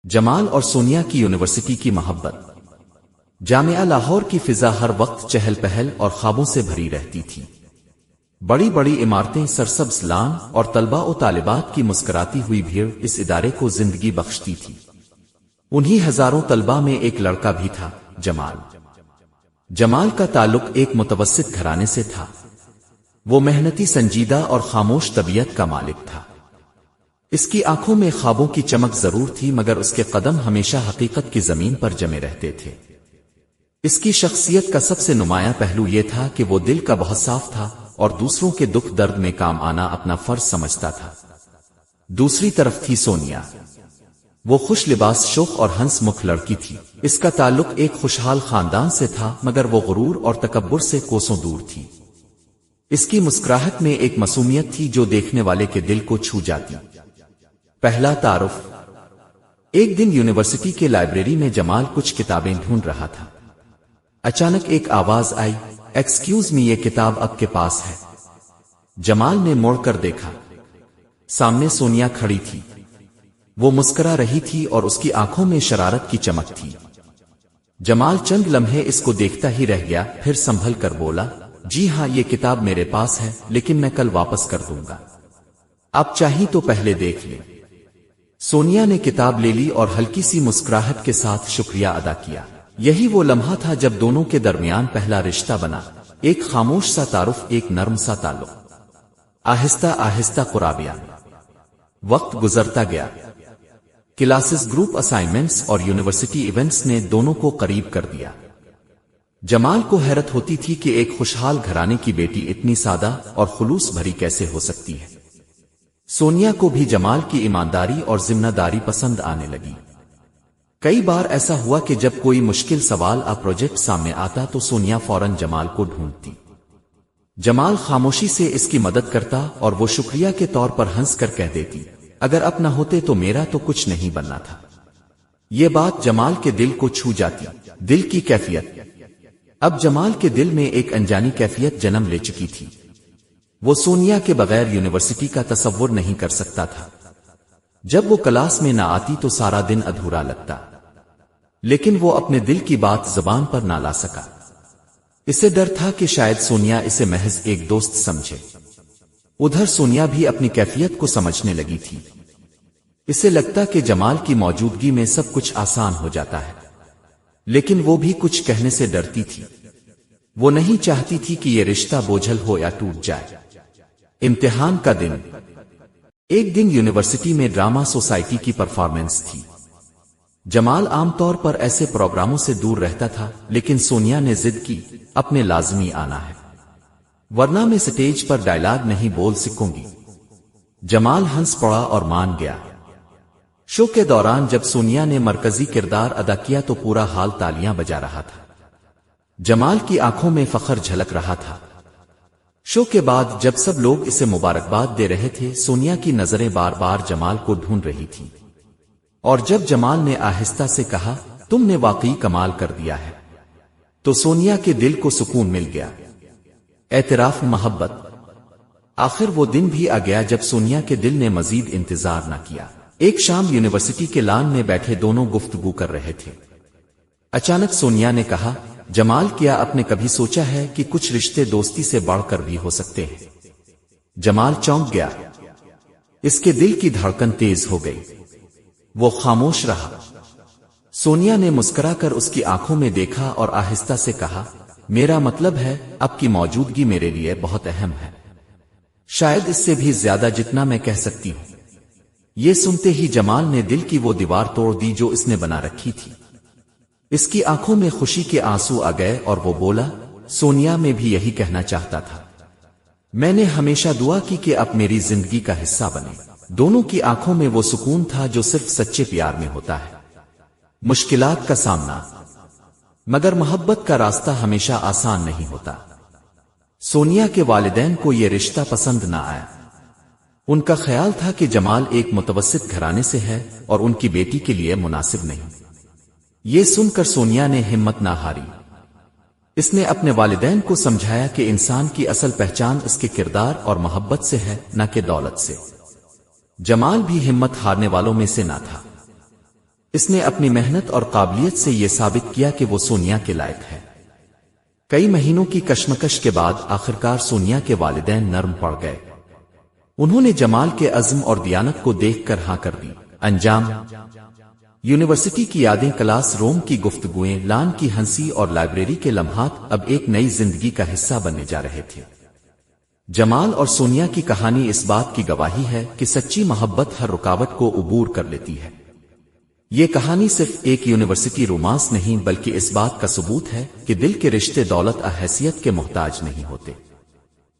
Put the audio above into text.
جمال اور سونیا کی یونیورسٹی کی محبت۔ جامعہ لاہور کی فضا ہر وقت چہل پہل اور خوابوں سے بھری رہتی تھی۔ بڑی بڑی عمارتیں، سرسبز لان اور طلباء و طالبات کی مسکراتی ہوئی بھیڑ اس ادارے کو زندگی بخشتی تھی۔ انہی ہزاروں طلباء میں ایک لڑکا بھی تھا، جمال۔ جمال کا تعلق ایک متوسط گھرانے سے تھا۔ وہ محنتی، سنجیدہ اور خاموش طبیعت کا مالک تھا۔ اس کی آنکھوں میں خوابوں کی چمک ضرور تھی، مگر اس کے قدم ہمیشہ حقیقت کی زمین پر جمے رہتے تھے۔ اس کی شخصیت کا سب سے نمایاں پہلو یہ تھا کہ وہ دل کا بہت صاف تھا اور دوسروں کے دکھ درد میں کام آنا اپنا فرض سمجھتا تھا۔ دوسری طرف تھی سونیا۔ وہ خوش لباس، شوق اور ہنس مکھ لڑکی تھی۔ اس کا تعلق ایک خوشحال خاندان سے تھا، مگر وہ غرور اور تکبر سے کوسوں دور تھی۔ اس کی مسکراہٹ میں ایک معصومیت تھی جو دیکھنے والے کے دل کو چھو جاتی۔ پہلا تعارف۔ ایک دن یونیورسٹی کے لائبریری میں جمال کچھ کتابیں ڈھونڈ رہا تھا۔ اچانک ایک آواز آئی، ایکسکیوز می، یہ کتاب آپ کے پاس ہے؟ جمال نے مڑ کر دیکھا۔ سامنے سونیا کھڑی تھی۔ وہ مسکرا رہی تھی اور اس کی آنکھوں میں شرارت کی چمک تھی۔ جمال چند لمحے اس کو دیکھتا ہی رہ گیا، پھر سنبھل کر بولا، جی ہاں، یہ کتاب میرے پاس ہے، لیکن میں کل واپس کر دوں گا۔ آپ چاہیں تو پہلے دیکھ لیں۔ سونیا نے کتاب لے لی اور ہلکی سی مسکراہٹ کے ساتھ شکریہ ادا کیا۔ یہی وہ لمحہ تھا جب دونوں کے درمیان پہلا رشتہ بنا، ایک خاموش سا تعارف، ایک نرم سا تعلق۔ آہستہ آہستہ قرابیاں۔ وقت گزرتا گیا۔ کلاسز، گروپ اسائنمنٹس اور یونیورسٹی ایونٹس نے دونوں کو قریب کر دیا۔ جمال کو حیرت ہوتی تھی کہ ایک خوشحال گھرانے کی بیٹی اتنی سادہ اور خلوص بھری کیسے ہو سکتی ہے۔ سونیا کو بھی جمال کی ایمانداری اور ذمہ داری پسند آنے لگی۔ کئی بار ایسا ہوا کہ جب کوئی مشکل سوال یا پروجیکٹ سامنے آتا تو سونیا فوراً جمال کو ڈھونڈتی۔ جمال خاموشی سے اس کی مدد کرتا اور وہ شکریہ کے طور پر ہنس کر کہہ دیتی، اگر آپ نہ ہوتے تو میرا تو کچھ نہیں بننا تھا۔ یہ بات جمال کے دل کو چھو جاتی۔ دل کی کیفیت۔ اب جمال کے دل میں ایک انجانی کیفیت جنم لے چکی تھی۔ وہ سونیا کے بغیر یونیورسٹی کا تصور نہیں کر سکتا تھا۔ جب وہ کلاس میں نہ آتی تو سارا دن ادھورا لگتا، لیکن وہ اپنے دل کی بات زبان پر نہ لا سکا۔ اسے ڈر تھا کہ شاید سونیا اسے محض ایک دوست سمجھے۔ ادھر سونیا بھی اپنی کیفیت کو سمجھنے لگی تھی۔ اسے لگتا کہ جمال کی موجودگی میں سب کچھ آسان ہو جاتا ہے، لیکن وہ بھی کچھ کہنے سے ڈرتی تھی۔ وہ نہیں چاہتی تھی کہ یہ رشتہ بوجھل ہو یا ٹوٹ جائے۔ امتحان کا دن۔ ایک دن یونیورسٹی میں ڈرامہ سوسائٹی کی پرفارمنس تھی۔ جمال عام طور پر ایسے پروگراموں سے دور رہتا تھا، لیکن سونیا نے ضد کی، اپنے لازمی آنا ہے، ورنہ میں سٹیج پر ڈائلاگ نہیں بول سکوں گی۔ جمال ہنس پڑا اور مان گیا۔ شو کے دوران جب سونیا نے مرکزی کردار ادا کیا تو پورا ہال تالیاں بجا رہا تھا۔ جمال کی آنکھوں میں فخر جھلک رہا تھا۔ شو کے بعد جب سب لوگ اسے مبارکباد دے رہے تھے، سونیا کی نظریں بار بار جمال کو ڈھونڈ رہی تھیں، اور جب جمال نے آہستہ سے کہا، تم نے واقعی کمال کر دیا ہے، تو سونیا کے دل کو سکون مل گیا۔ اعتراف، محبت۔ آخر وہ دن بھی آ گیا جب سونیا کے دل نے مزید انتظار نہ کیا۔ ایک شام یونیورسٹی کے لان میں بیٹھے دونوں گفتگو کر رہے تھے۔ اچانک سونیا نے کہا، جمال، کیا آپ نے کبھی سوچا ہے کہ کچھ رشتے دوستی سے بڑھ کر بھی ہو سکتے ہیں؟ جمال چونک گیا۔ اس کے دل کی دھڑکن تیز ہو گئی۔ وہ خاموش رہا۔ سونیا نے مسکرا کر اس کی آنکھوں میں دیکھا اور آہستہ سے کہا، میرا مطلب ہے آپ کی موجودگی میرے لیے بہت اہم ہے، شاید اس سے بھی زیادہ جتنا میں کہہ سکتی ہوں۔ یہ سنتے ہی جمال نے دل کی وہ دیوار توڑ دی جو اس نے بنا رکھی تھی۔ اس کی آنکھوں میں خوشی کے آنسو آ گئے اور وہ بولا، سونیا، میں بھی یہی کہنا چاہتا تھا۔ میں نے ہمیشہ دعا کی کہ آپ میری زندگی کا حصہ بنے۔ دونوں کی آنکھوں میں وہ سکون تھا جو صرف سچے پیار میں ہوتا ہے۔ مشکلات کا سامنا، مگر محبت کا راستہ ہمیشہ آسان نہیں ہوتا۔ سونیا کے والدین کو یہ رشتہ پسند نہ آیا۔ ان کا خیال تھا کہ جمال ایک متوسط گھرانے سے ہے اور ان کی بیٹی کے لیے مناسب نہیں۔ یہ سن کر سونیا نے ہمت نہ ہاری۔ اس نے اپنے والدین کو سمجھایا کہ انسان کی اصل پہچان اس کے کردار اور محبت سے ہے، نہ کہ دولت سے۔ جمال بھی ہمت ہارنے والوں میں سے نہ تھا۔ اس نے اپنی محنت اور قابلیت سے یہ ثابت کیا کہ وہ سونیا کے لائق ہے۔ کئی مہینوں کی کشمکش کے بعد آخرکار سونیا کے والدین نرم پڑ گئے۔ انہوں نے جمال کے عزم اور دیانت کو دیکھ کر ہاں کر دی۔ انجام: یونیورسٹی کی یادیں، کلاس روم کی گفتگویں، لان کی ہنسی اور لائبریری کے لمحات اب ایک نئی زندگی کا حصہ بننے جا رہے تھے۔ جمال اور سونیا کی کہانی اس بات کی گواہی ہے کہ سچی محبت ہر رکاوٹ کو عبور کر لیتی ہے۔ یہ کہانی صرف ایک یونیورسٹی رومانس نہیں بلکہ اس بات کا ثبوت ہے کہ دل کے رشتے دولت اور حیثیت کے محتاج نہیں ہوتے۔